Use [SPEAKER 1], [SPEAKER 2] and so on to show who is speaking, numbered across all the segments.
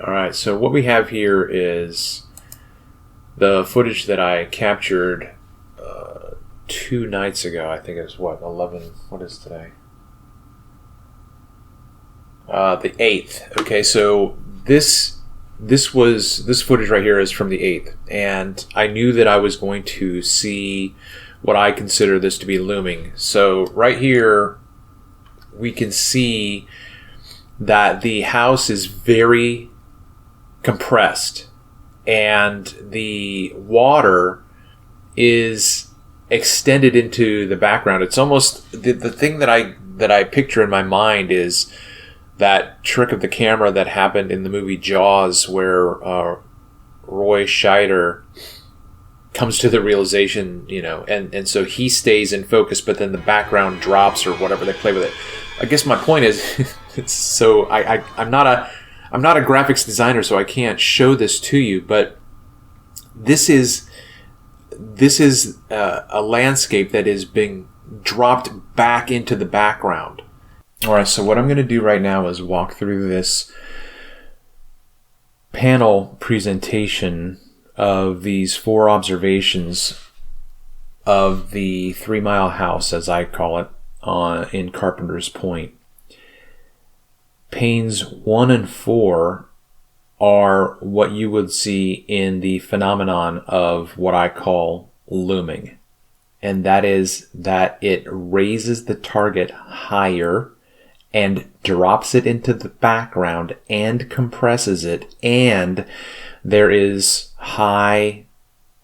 [SPEAKER 1] All right, so what we have here is the footage that I captured 2 nights ago. I think it was, 11, what is today? The 8th. Okay, so this footage right here is from the 8th, and I knew that I was going to see what I consider this to be looming. So right here, we can see that the house is very compressed, and the water is extended into the background. It's almost the thing that I picture in my mind is that trick of the camera that happened in the movie Jaws, where Roy Scheider comes to the realization, and so he stays in focus, but then the background drops or whatever. They play with it. I guess my point is, I'm not a graphics designer, so I can't show this to you, but this is a landscape that is being dropped back into the background. All right, so what I'm going to do right now is walk through this panel presentation of these 4 observations of the 3 Mile House, as I call it, in Carpenter's Point. Panes 1 and 4 are what you would see in the phenomenon of what I call looming. And that is that it raises the target higher and drops it into the background and compresses it, and there is high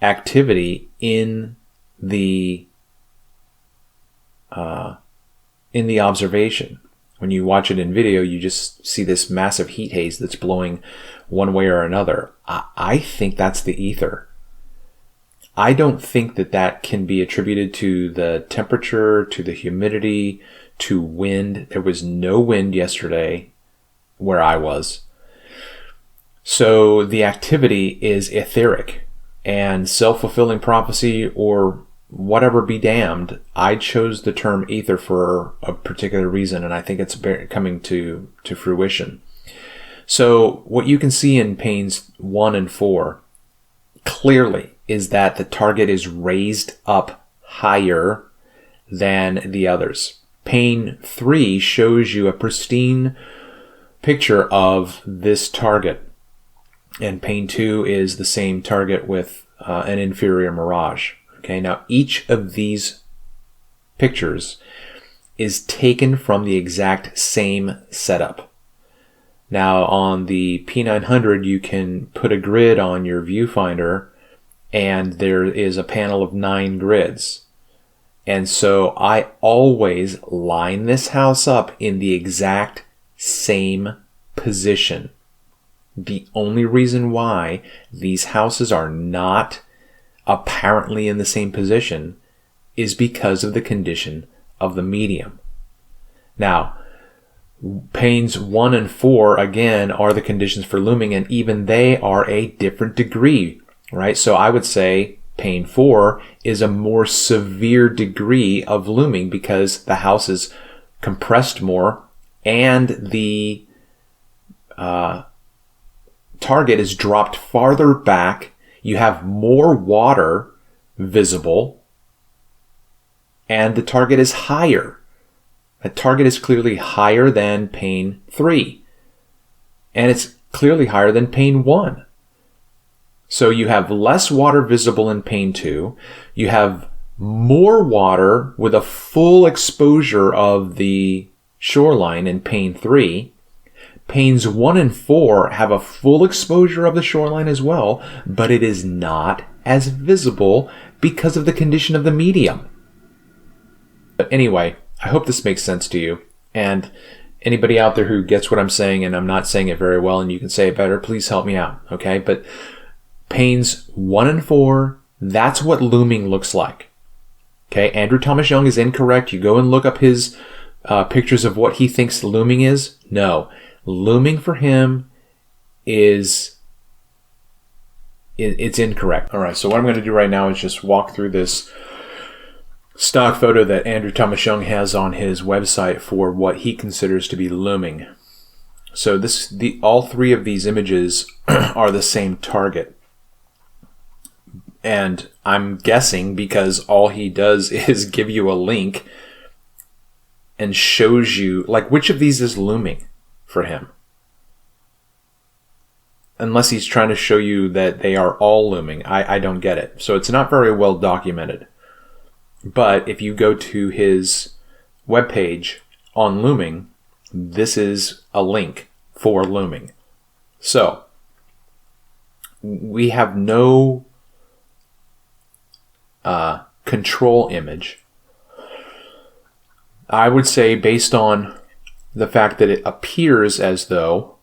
[SPEAKER 1] activity in the observation. When you watch it in video, you just see this massive heat haze that's blowing one way or another. I think that's the ether. I don't think that can be attributed to the temperature, to the humidity, to wind. There was no wind yesterday where I was. So the activity is etheric and self-fulfilling prophecy, or whatever be damned. I chose the term ether for a particular reason, and I think it's coming to fruition. So what you can see in panes 1 and 4 clearly is that the target is raised up higher than the others. Pane 3 shows you a pristine picture of this target, and pane 2 is the same target with an inferior mirage. Okay, now each of these pictures is taken from the exact same setup. Now on the P900, you can put a grid on your viewfinder, and there is a panel of 9 grids. And so I always line this house up in the exact same position. The only reason why these houses are not apparently in the same position is because of the condition of the medium. Now, panes 1 and 4, again, are the conditions for looming, and even they are a different degree, right? So I would say pane 4 is a more severe degree of looming because the house is compressed more and the target is dropped farther back. You have more water visible, and the target is higher. The target is clearly higher than pane 3, and it's clearly higher than pane 1. So you have less water visible in pane 2. You have more water with a full exposure of the shoreline in pane 3. Panes 1 and 4 have a full exposure of the shoreline as well, but it is not as visible because of the condition of the medium. But anyway, I hope this makes sense to you. And anybody out there who gets what I'm saying and I'm not saying it very well and you can say it better, please help me out, okay? But panes 1 and 4, that's what looming looks like. Okay, Andrew Thomas Young is incorrect. You go and look up his pictures of what he thinks looming is. No. Looming for him it's incorrect. All right, so what I'm going to do right now is just walk through this stock photo that Andrew Thomas Young has on his website for what he considers to be looming. So all three of these images are the same target. And I'm guessing because all he does is give you a link and shows you, like, which of these is looming for him. Unless he's trying to show you that they are all looming. I don't get it. So it's not very well documented. But if you go to his webpage on looming, this is a link for looming. So we have no control image. I would say, based on the fact that it appears as though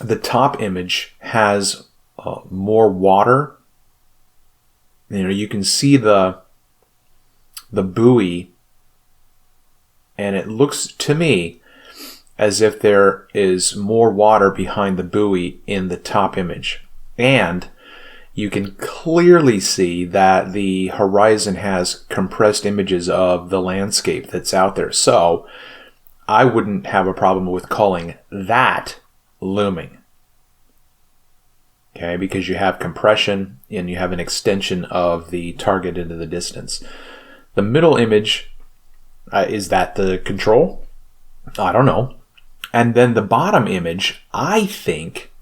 [SPEAKER 1] the top image has more water. You can see the buoy, and it looks to me as if there is more water behind the buoy in the top image. And you can clearly see that the horizon has compressed images of the landscape that's out there. So I wouldn't have a problem with calling that looming. Okay, because you have compression and you have an extension of the target into the distance. The middle image, is that the control? I don't know. And then the bottom image, I think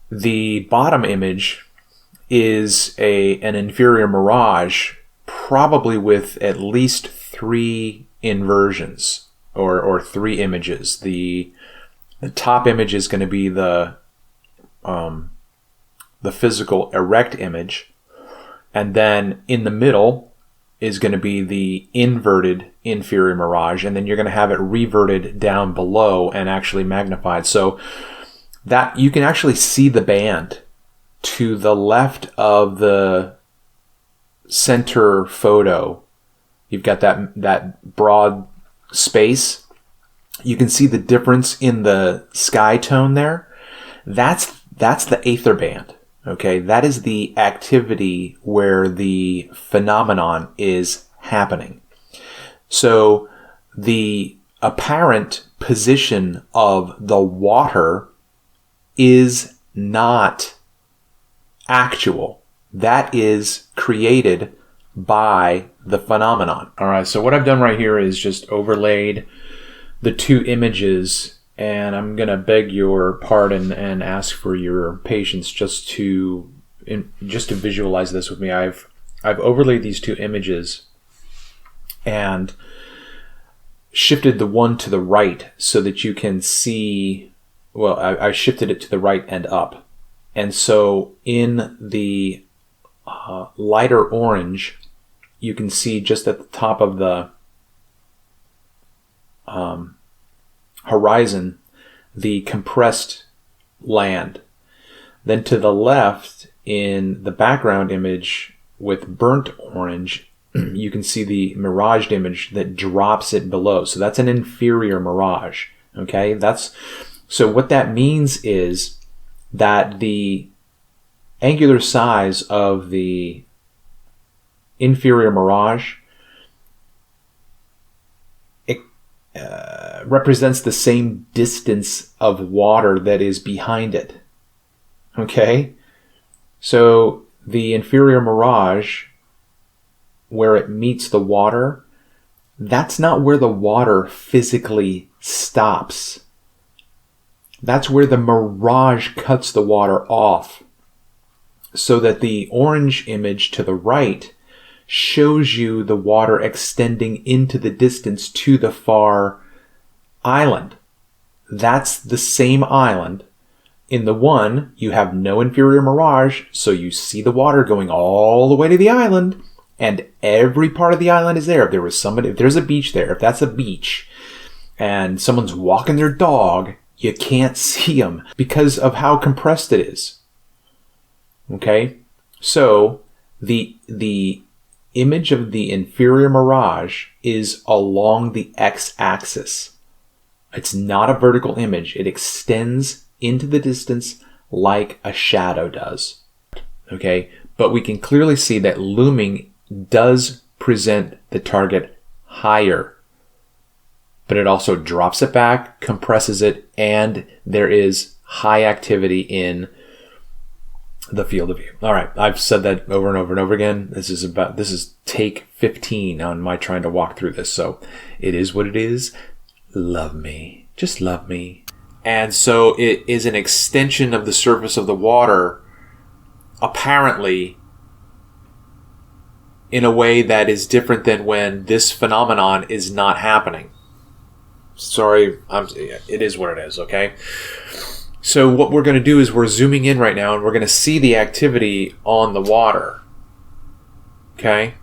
[SPEAKER 1] the bottom image is an inferior mirage, probably with at least 3 inversions or 3 images. The top image is going to be the physical erect image, and then in the middle is going to be the inverted inferior mirage, and then you're going to have it reverted down below and actually magnified, so that you can actually see the band to the left of the center photo. You've got that broad space. You can see the difference in the sky tone there. That's the aether band. Okay, that is the activity where the phenomenon is happening. So the apparent position of the water is not actual. That is created by the phenomenon. All right, so what I've done right here is just overlaid the 2 images, and I'm going to beg your pardon and ask for your patience just to visualize this with me. I've overlaid these 2 images and shifted the one to the right so that you can see, well, I shifted it to the right and up. And so in the lighter orange, you can see just at the top of the horizon, the compressed land. Then to the left, in the background image with burnt orange, you can see the miraged image that drops it below. So that's an inferior mirage. Okay, so what that means is that the angular size of the inferior mirage represents the same distance of water that is behind it. Okay? So the inferior mirage, where it meets the water, that's not where the water physically stops. That's where the mirage cuts the water off. So that the orange image to the right shows you the water extending into the distance to the far island. That's the same island. In the one, you have no inferior mirage, so you see the water going all the way to the island, and every part of the island is there. If there's a beach there, if that's a beach, and someone's walking their dog, you can't see them because of how compressed it is. Okay? So, the image of the inferior mirage is along the x-axis. It's not a vertical image. It extends into the distance like a shadow does. Okay? But we can clearly see that looming does present the target higher but it also drops it back, compresses it, and there is high activity in the field of view. All right, I've said that over and over and over again. This is take 15 on my trying to walk through this. So it is what it is. Love me. Just love me. And so it is an extension of the surface of the water, apparently, in a way that is different than when this phenomenon is not happening. Sorry, it is what it is, okay? So what we're going to do is we're zooming in right now and we're going to see the activity on the water. Okay?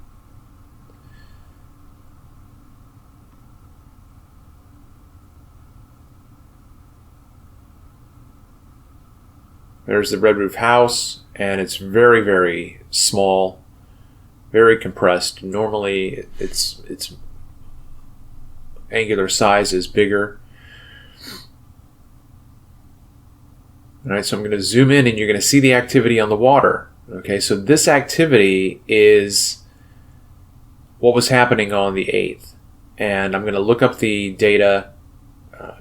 [SPEAKER 1] There's the red roof house, and it's very, very small, very compressed. Normally its angular size is bigger. All right, so I'm going to zoom in and you're going to see the activity on the water. Okay, so this activity is what was happening on the 8th. And I'm going to look up the data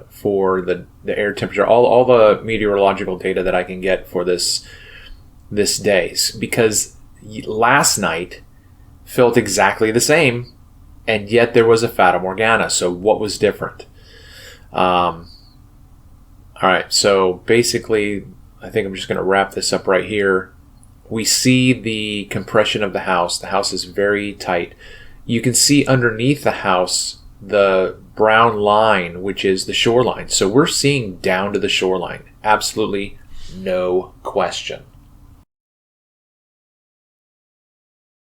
[SPEAKER 1] for the air temperature, all the meteorological data that I can get for this day. Because last night felt exactly the same, and yet there was a Fata Morgana. So what was different? All right, so basically, I think I'm just going to wrap this up right here. We see the compression of the house. The house is very tight. You can see underneath the house the brown line, which is the shoreline. So we're seeing down to the shoreline. Absolutely no question.